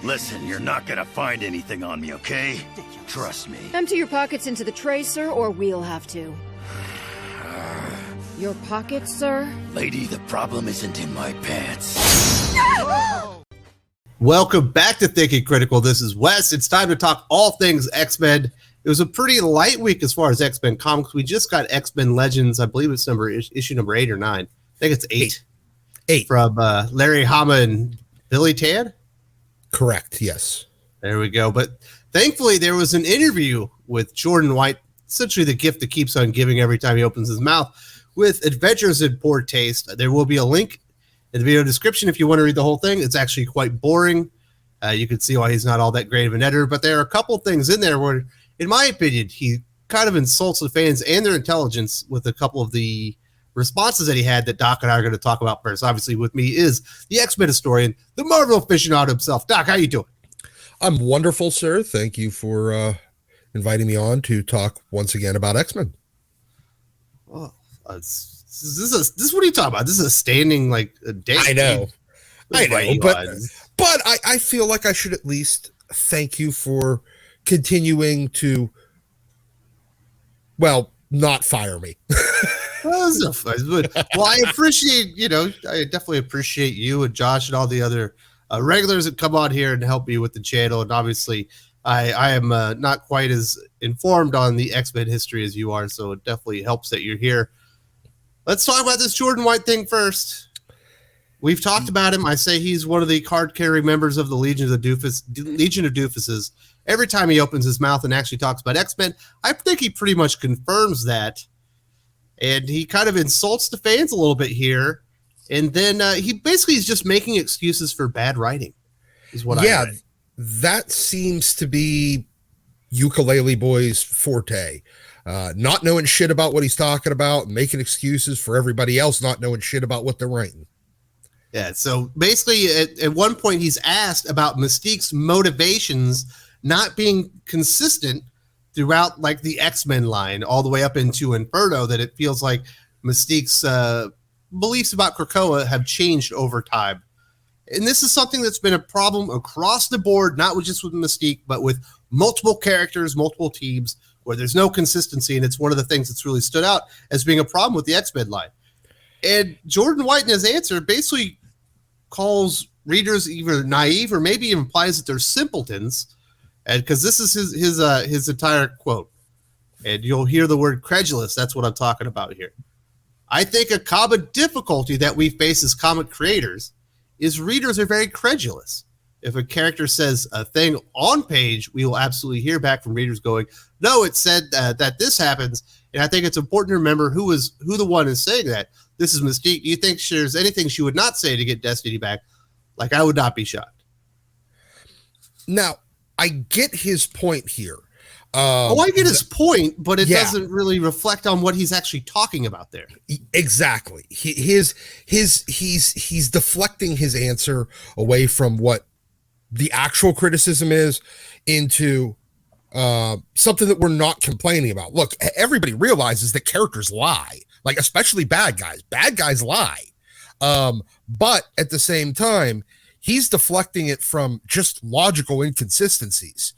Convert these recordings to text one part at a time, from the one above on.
Listen, you're not gonna find anything on me, okay? Trust me. Empty your pockets into the tray, sir, or we'll have to. Your pockets, sir? Lady, the problem isn't in my pants. Welcome back to Thinking Critical. This is Wes. It's time to talk all things X-Men. It was a pretty light week as far as X-Men comics. We just got X-Men Legends. I believe it's issue number 8 or 9. I think it's 8. 8. From Larry Hama and Billy Tad? Correct, yes. There we go. But thankfully, there was an interview with Jordan White, essentially the gift that keeps on giving every time he opens his mouth, with Adventures in Poor Taste. There will be a link in the video description if you want to read the whole thing. It's actually quite boring. You can see why he's not all that great of an editor, but there are a couple things in there where, in my opinion, he kind of insults the fans and their intelligence with a couple of the responses that he had that Doc and I are going to talk about first. Obviously, with me is the X-Men historian, the Marvel aficionado himself. Doc, how you doing? I'm wonderful, sir. Thank you for inviting me on to talk once again about X-Men. Oh, this is what are you talking about? This is a standing a day. I know, but I feel like I should at least thank you for continuing to, not fire me. Well, I appreciate, I definitely appreciate you and Josh and all the other regulars that come on here and help me with the channel. And obviously, I am not quite as informed on the X-Men history as you are, so it definitely helps that you're here. Let's talk about this Jordan White thing first. We've talked about him. I say he's one of the card-carrying members of the Legion of Doofuses. Every time he opens his mouth and actually talks about X-Men, I think he pretty much confirms that. And he kind of insults the fans a little bit here. And then he basically is just making excuses for bad writing, is what I read. That seems to be Ukulele Boy's forte. Not knowing shit about what he's talking about, making excuses for everybody else not knowing shit about what they're writing. Yeah, so basically at one point he's asked about Mystique's motivations not being consistent throughout the X-Men line all the way up into Inferno, that it feels like Mystique's beliefs about Krakoa have changed over time. And this is something that's been a problem across the board, not just with Mystique, but with multiple characters, multiple teams, where there's no consistency. And it's one of the things that's really stood out as being a problem with the X-Men line. And Jordan White in his answer basically calls readers either naive or maybe implies that they're simpletons. And because this is his entire quote, and you'll hear the word credulous. That's what I'm talking about here. I think a common difficulty that we face as comic creators is readers are very credulous. If a character says a thing on page, we will absolutely hear back from readers going, no, it said that this happens. And I think it's important to remember who the one is saying that. This is Mystique. Do you think there's anything she would not say to get Destiny back? I would not be shocked. Now, I get his point here. I get his point, but it doesn't really reflect on what he's actually talking about there. Exactly. He's deflecting his answer away from what the actual criticism is into something that we're not complaining about. Look, everybody realizes that characters lie, especially bad guys. Bad guys lie. But at the same time, he's deflecting it from just logical inconsistencies,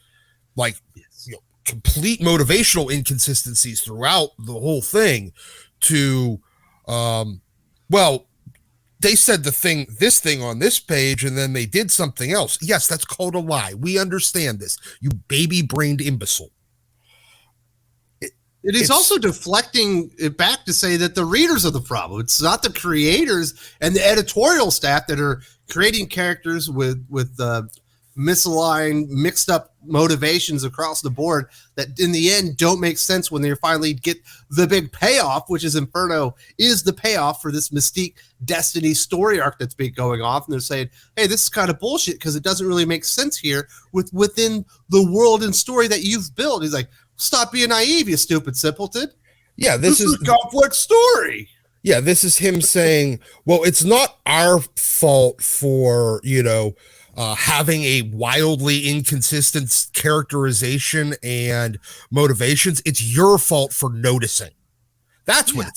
complete motivational inconsistencies throughout the whole thing to, they said this thing on this page, and then they did something else. Yes, that's called a lie. We understand this, you baby-brained imbecile. It is also deflecting it back to say that the readers are the problem. It's not the creators and the editorial staff that are creating characters with misaligned, mixed up motivations across the board that in the end don't make sense when they finally get the big payoff, which is Inferno is the payoff for this Mystique Destiny story arc that's been going off. And they're saying, hey, this is kind of bullshit because it doesn't really make sense here within the world and story that you've built. He's like, stop being naive, you stupid simpleton. Yeah, this is a complex story. Yeah, this is him saying, well, it's not our fault for, having a wildly inconsistent characterization and motivations. It's your fault for noticing. That's what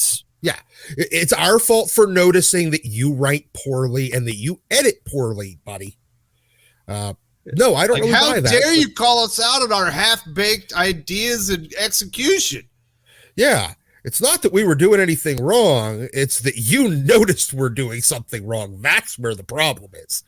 it's our fault for noticing that you write poorly and that you edit poorly, buddy. No, I don't Like, really how buy that. dare you call us out on our half-baked ideas and execution? Yeah. It's not that we were doing anything wrong. It's that you noticed we're doing something wrong. That's where the problem is.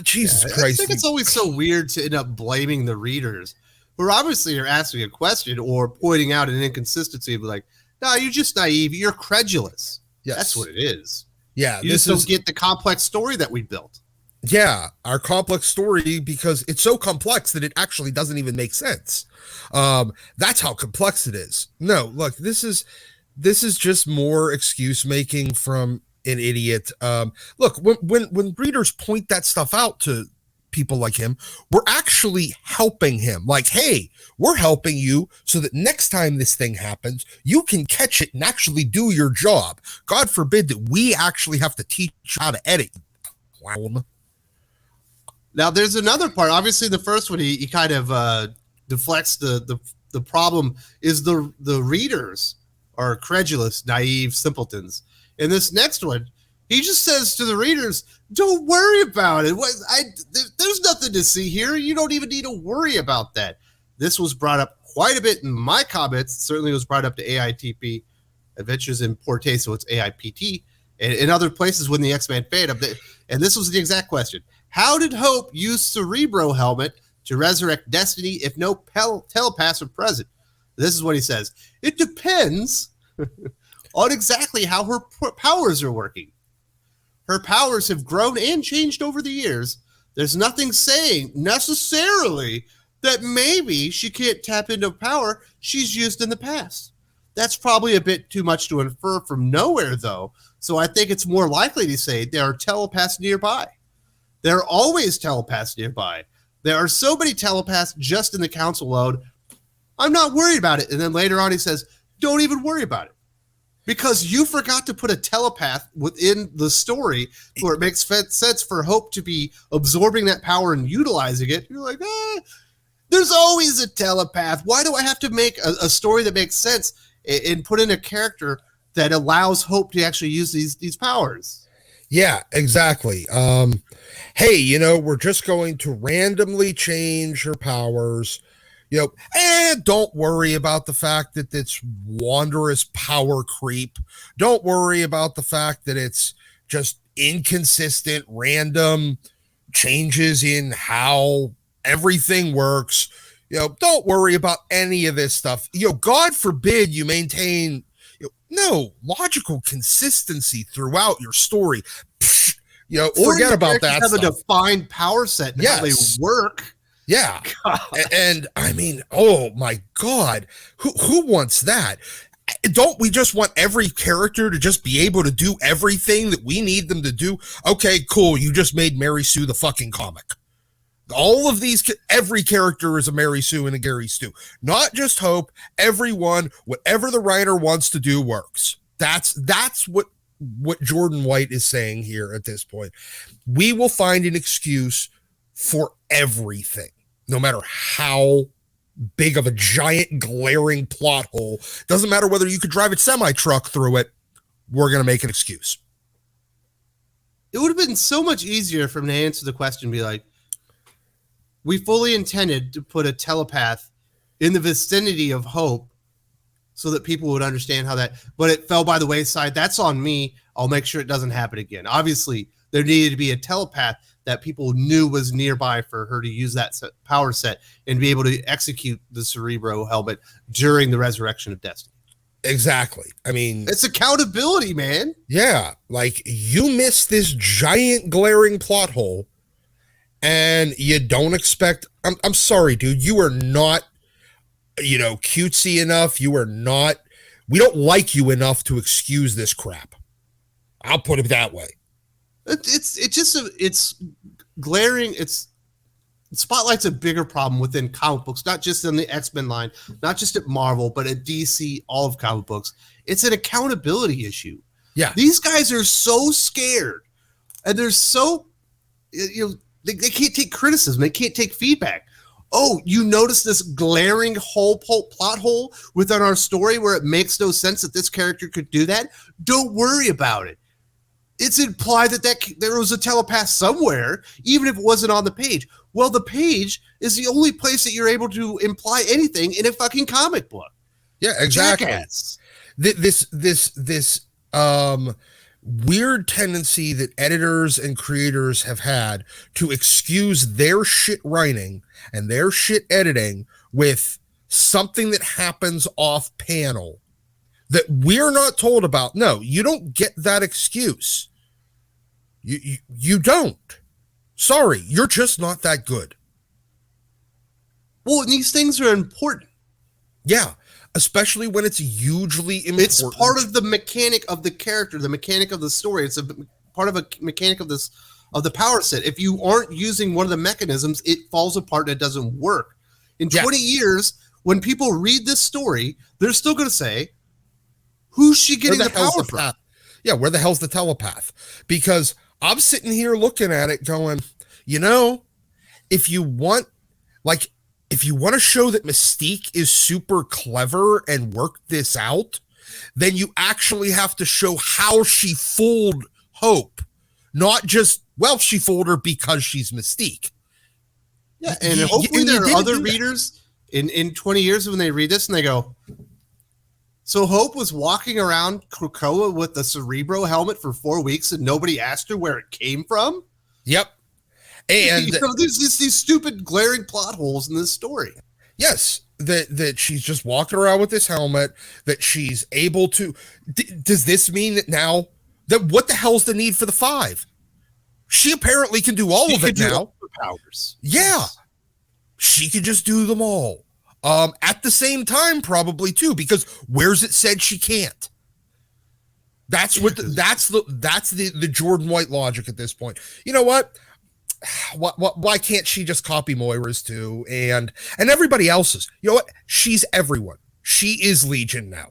Jesus Christ. I think it's always so weird to end up blaming the readers who obviously are asking a question or pointing out an inconsistency. But like, no, you're just naive. You're credulous. Yes. That's what it is. Yeah. You just don't get the complex story that we built. Yeah, our complex story, because it's so complex that it actually doesn't even make sense. That's how complex it is. No, look, this is just more excuse making from an idiot. Look, when readers point that stuff out to people like him, we're actually helping him. Like, hey, we're helping you so that next time this thing happens, you can catch it and actually do your job. God forbid that we actually have to teach you how to edit. Wow. Now, there's another part. Obviously, the first one, he kind of deflects the problem is the readers are credulous, naive simpletons. In this next one, he just says to the readers, don't worry about it. There's nothing to see here. You don't even need to worry about that. This was brought up quite a bit in my comments. Certainly was brought up to AITP, Adventures in Poor Taste, so it's AIPT, and in other places when the X-Men fan up. And this was the exact question. How did Hope use Cerebro helmet to resurrect Destiny if no telepaths are present? This is what he says. It depends on exactly how her powers are working. Her powers have grown and changed over the years. There's nothing saying necessarily that maybe she can't tap into power she's used in the past. That's probably a bit too much to infer from nowhere, though. So I think it's more likely to say there are telepaths nearby. There are always telepaths nearby. There are so many telepaths just in the council load. I'm not worried about it. And then later on he says, don't even worry about it. Because you forgot to put a telepath within the story where it makes sense for Hope to be absorbing that power and utilizing it. You're like, there's always a telepath. Why do I have to make a story that makes sense and put in a character that allows Hope to actually use these powers? Yeah, exactly. Hey, we're just going to randomly change her powers. And don't worry about the fact that it's wondrous power creep. Don't worry about the fact that it's just inconsistent, random changes in how everything works. Don't worry about any of this stuff. God forbid you maintain no logical consistency throughout your story. Forget about that. Have a defined power set and how they work. Yeah. And I mean, oh my God, who wants that? Don't we just want every character to just be able to do everything that we need them to do? Okay, cool. You just made Mary Sue the fucking comic. All of these, every character is a Mary Sue and a Gary Stu. Not just Hope. Everyone, whatever the writer wants to do works. That's what Jordan White is saying here at this point. We will find an excuse for everything, no matter how big of a giant glaring plot hole. Doesn't matter whether you could drive a semi-truck through it. We're going to make an excuse. It would have been so much easier for him to answer the question and be like, we fully intended to put a telepath in the vicinity of Hope so that people would understand how that, but it fell by the wayside. That's on me. I'll make sure it doesn't happen again. Obviously, there needed to be a telepath that people knew was nearby for her to use that power set and be able to execute the Cerebro helmet during the resurrection of Destiny. Exactly. I mean, it's accountability, man. Yeah. Like, you missed this giant glaring plot hole and you don't expect, I'm sorry, dude, you are not, cutesy enough. You are not, we don't like you enough to excuse this crap. I'll put it that way. It's glaring. It spotlights a bigger problem within comic books, not just in the X-Men line, not just at Marvel, but at DC, all of comic books. It's an accountability issue. Yeah. These guys are so scared and they're so, they can't take criticism. They can't take feedback. Oh, you notice this glaring plot hole within our story where it makes no sense that this character could do that? Don't worry about it. it's implied that there was a telepath somewhere, even if it wasn't on the page. Well, the page is the only place that you're able to imply anything in a fucking comic book. Yeah, exactly. Jackass. This weird tendency that editors and creators have had to excuse their shit writing and their shit editing with something that happens off panel that we're not told about. No, you don't get that excuse. You don't. Sorry, you're just not that good. Well, these things are important. Yeah, especially when it's hugely important. It's part of the mechanic of the character, the mechanic of the story. It's a part of a mechanic of the power set. If you aren't using one of the mechanisms, it falls apart and it doesn't work. In 20 years, when people read this story, they're still going to say, who's she getting the power from? Yeah, where the hell's the telepath? Because I'm sitting here looking at it going, you know, if you want to show that Mystique is super clever and work this out, then you actually have to show how she fooled Hope. Not just, well, she fooled her because she's Mystique. Yeah, and hopefully there are other readers in 20 years when they read this and they go, so Hope was walking around Krakoa with the Cerebro helmet for 4 weeks and nobody asked her where it came from? Yep. And there's these stupid glaring plot holes in this story. Yes, that she's just walking around with this helmet, that she's able to... does this mean that now... that what the hell's the need for the 5? She apparently can do all of it now. All the powers. Yeah. She can just do them all. At the same time, probably too, because where's it said she can't? That's the Jordan White logic at this point. You know what? Why can't she just copy Moira's too and everybody else's? You know what? She's everyone. She is Legion now.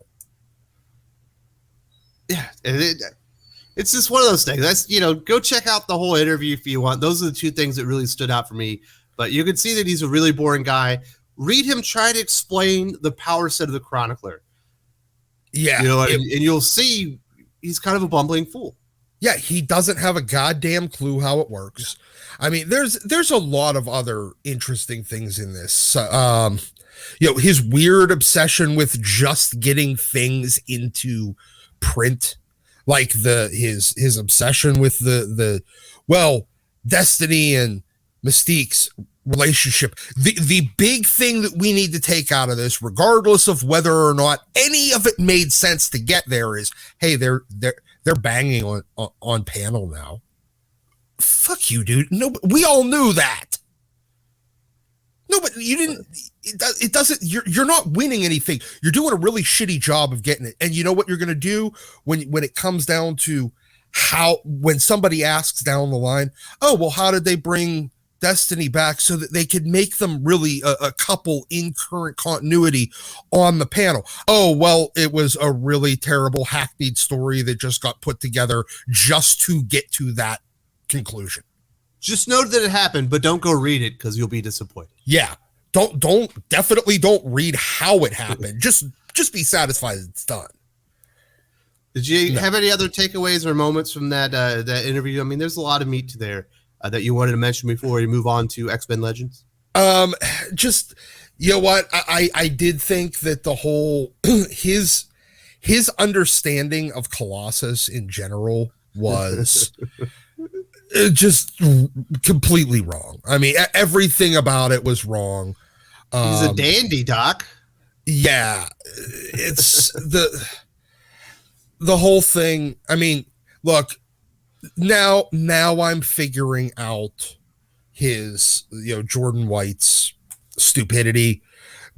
Yeah, it's just one of those things. That's, go check out the whole interview if you want. Those are the two things that really stood out for me. But you can see that he's a really boring guy. Read him try to explain the power set of the Chronicler. Yeah. And you'll see he's kind of a bumbling fool. Yeah, he doesn't have a goddamn clue how it works. I mean, there's a lot of other interesting things in this. His weird obsession with just getting things into print, like his obsession with the Destiny and Mystique's relationship. The big thing that we need to take out of this, regardless of whether or not any of it made sense to get there, is, hey, they're banging on panel now. Fuck you, dude. No, we all knew that. No, but you didn't. It doesn't. You're not winning anything. You're doing a really shitty job of getting it. And you know what you're going to do when it comes down to when somebody asks down the line, oh, well, how did they bring Destiny back so that they could make them really a couple in current continuity on the panel? Oh, well, it was a really terrible hackneyed story that just got put together just to get to that conclusion. Just know that it happened, but don't go read it because you'll be disappointed. Yeah. Definitely don't read how it happened. Just be satisfied it's done. Did you have any other takeaways or moments from that interview? I mean, there's a lot of meat to there that you wanted to mention before you move on to X-Men Legends. Just, you know what? I did think that the whole his understanding of Colossus in general was just completely wrong. I mean, everything about it was wrong. He's a dandy, Doc. Yeah, it's the whole thing. I mean, look, now I'm figuring out his, Jordan White's stupidity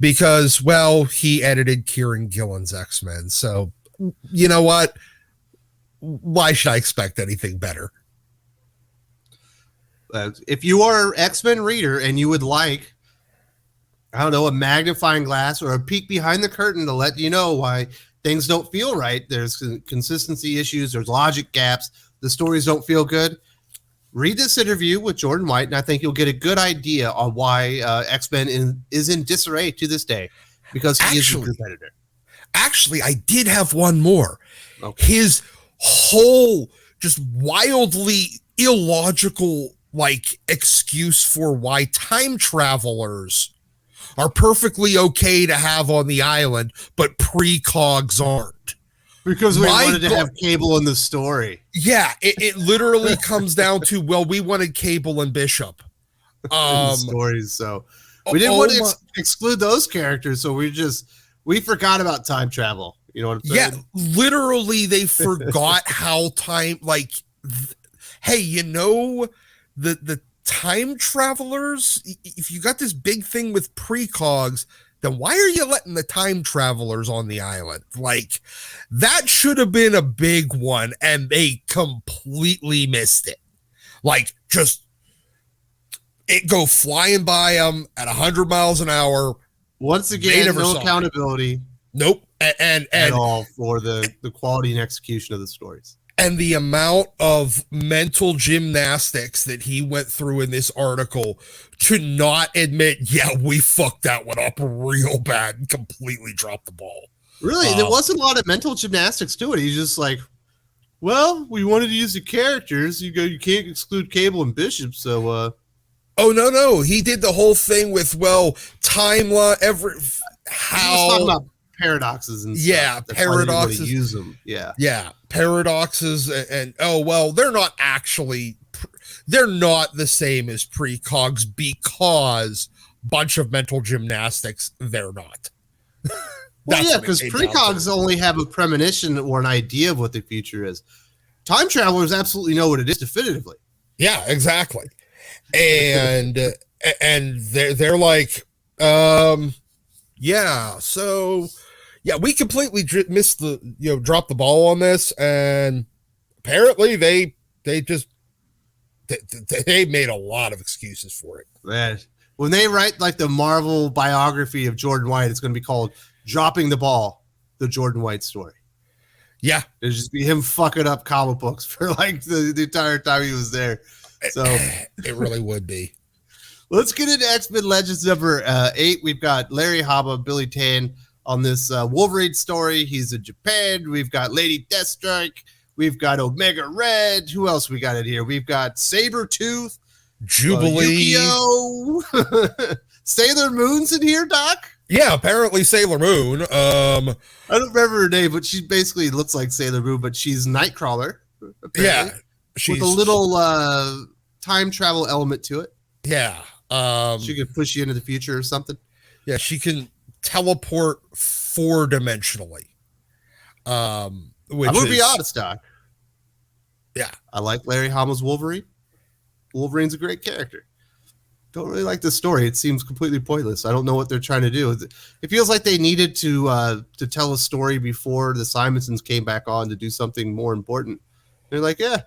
because, well, he edited Kieran Gillen's X-Men. So, you know what? Why should I expect anything better? If you are an X-Men reader and you would like, I don't know, a magnifying glass or a peek behind the curtain to let you know why things don't feel right, there's consistency issues, there's logic gaps, the stories don't feel good, read this interview with Jordan White, and I think you'll get a good idea on why X-Men is in disarray to this day, because he is a competitor. Actually, I did have one more. Okay. His whole just wildly illogical like excuse for why time travelers are perfectly okay to have on the island, but precogs aren't. Because we wanted to have Cable in the story. Yeah, it literally comes down to, well, we wanted Cable and Bishop. Stories, so we didn't want to exclude those characters, so we forgot about time travel. You know what I'm saying? Yeah, literally, they forgot how time. Like, hey, you know, the time travelers. If you got this big thing with precogs, then why are you letting the time travelers on the island? Like, that should have been a big one, and they completely missed it. Like, just it go flying by them at 100 miles an hour. Once again, no accountability. Nope. And at all for the quality and execution of the stories. And the amount of mental gymnastics that he went through in this article to not admit, yeah, we fucked that one up real bad and completely dropped the ball. Really? There wasn't a lot of mental gymnastics to it. He's just like, well, we wanted to use the characters. You can't exclude Cable and Bishop, so Oh no. He did the whole thing with, well, timeline how he was talking about paradoxes and stuff. That's paradoxes. Why they use them. Yeah, paradoxes and oh well, they're not the same as precogs because bunch of mental gymnastics. They're not. Well, yeah, because precogs only have a premonition or an idea of what the future is. Time travelers absolutely know what it is definitively. Yeah, exactly. And they're like, yeah, so yeah, we completely missed dropped the ball on this, and apparently they made a lot of excuses for it. Man, when they write like the Marvel biography of Jordan White, it's going to be called "Dropping the Ball," the Jordan White story. Yeah, it'll just be him fucking up comic books for like the entire time he was there. So it really would be. Let's get into X-Men Legends number 8. We've got Larry Hama, Billy Tan on this Wolverine story. He's in Japan. We've got Lady Deathstrike. We've got Omega Red. Who else we got in here? We've got Sabretooth. Jubilee. Sailor Moon's in here, Doc? Yeah, apparently Sailor Moon. I don't remember her name, but she basically looks like Sailor Moon, but she's Nightcrawler. Yeah. With a little time travel element to it. Yeah. She could push you into the future or something. Yeah, she can teleport 4-dimensionally. I'm gonna be honest, Doc. Yeah, I like Larry Hama's Wolverine. Wolverine's a great character. Don't really like the story. It seems completely pointless. I don't know what they're trying to do. It feels like they needed to tell a story before the Simonsons came back on to do something more important. They're like, yeah,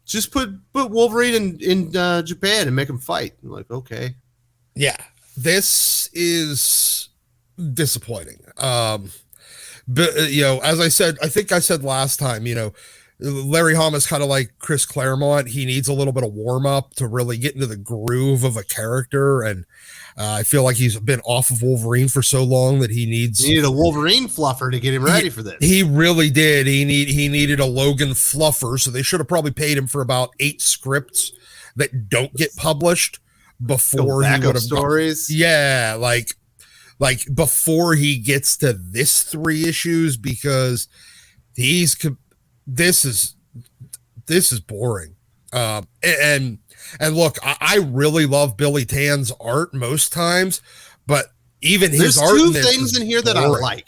just put Wolverine in Japan and make him fight. I'm like, okay. Yeah, this is disappointing. But as I said, I think I said last time, Larry Hama is kind of like Chris Claremont. He needs a little bit of warm up to really get into the groove of a character. And I feel like he's been off of Wolverine for so long that he needed a Wolverine fluffer to get him ready for this. He really did. He needed a Logan fluffer. So they should have probably paid him for about 8 scripts that don't get published before he would have stories. Yeah. Like before he gets to this 3 issues, because this is boring. And look, I really love Billy Tan's art most times, but even his art. There's 2 things in here that I like.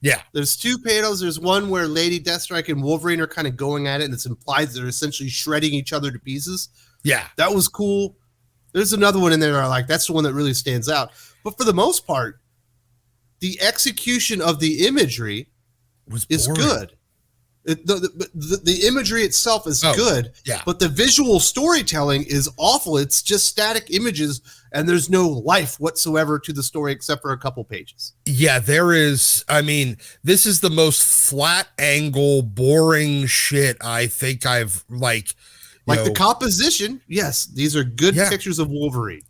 Yeah. There's 2 panels. There's one where Lady Deathstrike and Wolverine are kind of going at it, and it's implied they're essentially shredding each other to pieces. Yeah. That was cool. There's another one in there I like. That's the one that really stands out. But for the most part, the execution of the imagery is good. The imagery itself is good, yeah, but the visual storytelling is awful. It's just static images, and there's no life whatsoever to the story except for a couple pages. Yeah, there is. I mean, this is the most flat angle, boring shit I think I've the composition. Yes, these are good pictures of Wolverine.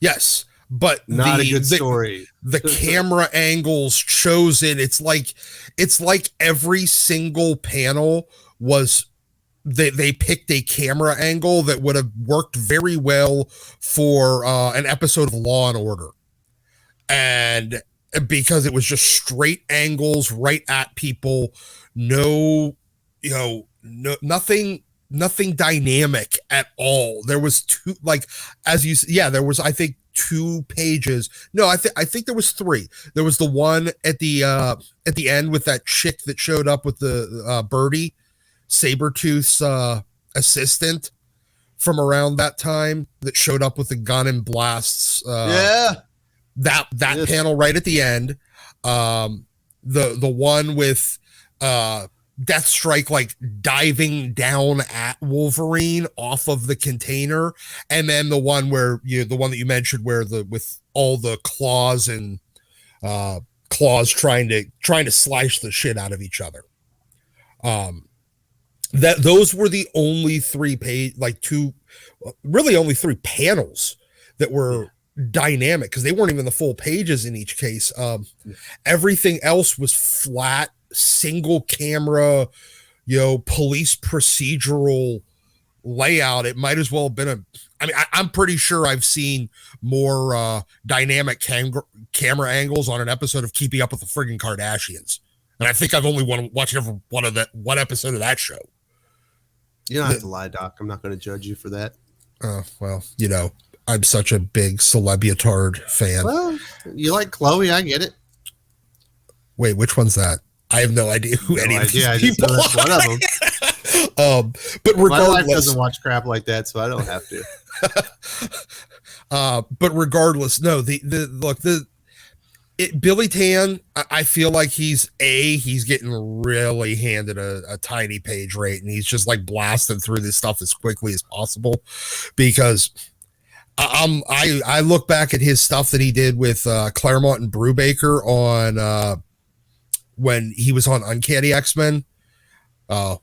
Yes. But not a good story. The camera angles chosen. It's like every single panel was they picked a camera angle that would have worked very well for an episode of Law and Order. And because it was just straight angles right at people, no, nothing dynamic at all. There was two, like, there was, I think, 2 pages. No, I think there was 3. There was the one at the end with that chick that showed up with the Birdie, Sabretooth's assistant from around that time, that showed up with the gun and blasts. That yes. Panel right at the end. The one with Deathstrike like diving down at Wolverine off of the container, and then the one where the one that you mentioned where with all the claws and claws trying to slice the shit out of each other. That those were the only 3 only 3 panels that were dynamic, because they weren't even the full pages in each case. Everything else was flat, single camera, police procedural layout. It might as well have been I'm pretty sure I've seen more dynamic camera angles on an episode of Keeping Up with the friggin' Kardashians, and I think I've only watched one episode of that show. You don't have to lie, Doc. I'm not going to judge you for that. Well, I'm such a big Celebutard fan. Well, you like Chloe, I get it. Wait, which one's that? I have no idea who any of these people are. That's one of them. But regardless, my wife doesn't watch crap like that, so I don't have to. But regardless, no. Billy Tan, I feel like he's getting really handed a tiny page rate, and he's just like blasting through this stuff as quickly as possible, because I look back at his stuff that he did with Claremont and Brubaker on when he was on Uncanny X-Men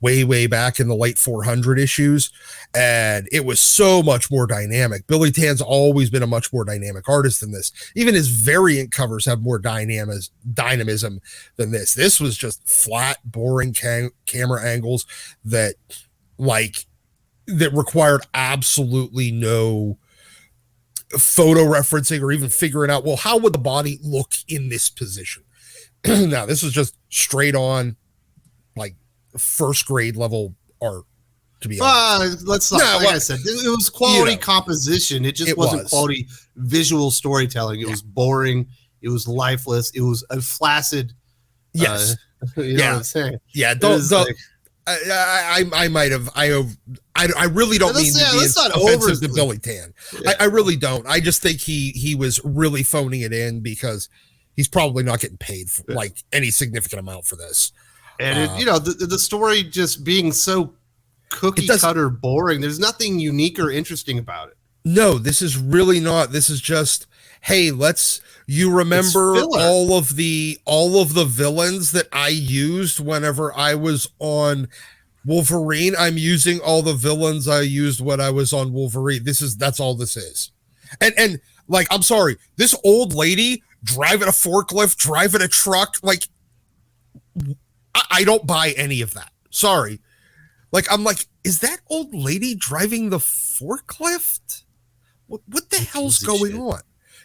way back in the late 400 issues, and it was so much more dynamic. Billy Tan's always been a much more dynamic artist than this. Even his variant covers have more dynamism than this. This was just flat, boring camera angles that required absolutely no photo referencing or even figuring out, well, how would the body look in this position? Now, this is just straight on, like, first grade level art, to be honest. Let's not, I said, it was quality composition. It just wasn't quality visual storytelling. It was boring. It was lifeless. It was a flaccid. Yes. You know what I'm saying? Yeah. I might have. I really don't mean to be offensive to Billy Tan. Yeah. I really don't. I just think he was really phoning it in, because he's probably not getting paid for like any significant amount for this. And the story just being so cookie cutter boring. There's nothing unique or interesting about it. No, this is really not. This is just, hey, you remember all of the villains that I used whenever I was on Wolverine? I'm using all the villains I used when I was on Wolverine. That's all this is. And like, I'm sorry, this old lady driving a forklift, driving a truck, like, I don't buy any of that. Sorry. Like, I'm like, is that old lady driving the forklift? What the hell's going on?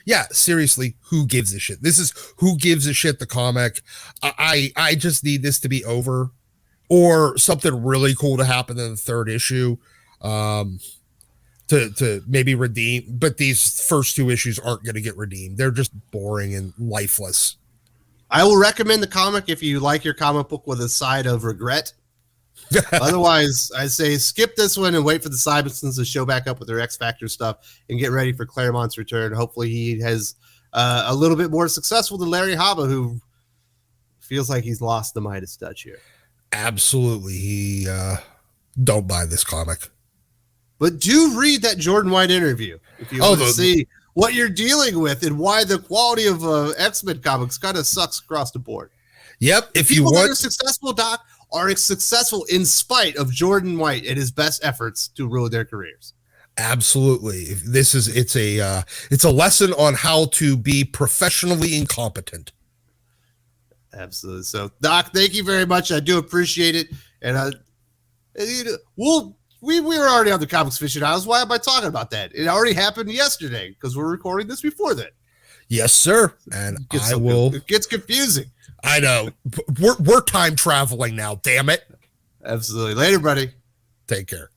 Yeah, seriously, who gives a shit? This is Who Gives a Shit, the comic. I just need this to be over, or something really cool to happen in the 3rd issue to maybe redeem. But these first 2 issues aren't going to get redeemed. They're just boring and lifeless. I will recommend the comic if you like your comic book with a side of regret. Otherwise, I say skip this one and wait for the Simonsons to show back up with their X Factor stuff and get ready for Claremont's return. Hopefully he has a little bit more successful than Larry Hama, who feels like he's lost the Midas touch here. Absolutely. He don't buy this comic. But do read that Jordan White interview if you want to see what you're dealing with and why the quality of X-Men comics kind of sucks across the board. Yep. If people you want, that are successful, Doc, are successful in spite of Jordan White and his best efforts to ruin their careers. Absolutely. It's a lesson on how to be professionally incompetent. Absolutely. So, Doc, thank you very much. I do appreciate it. And We were already on the Comics Aficionados. Why am I talking about that? It already happened yesterday because we're recording this before that. Yes, sir. And It gets confusing. I know. We're time traveling now. Damn it. Absolutely. Later, buddy. Take care.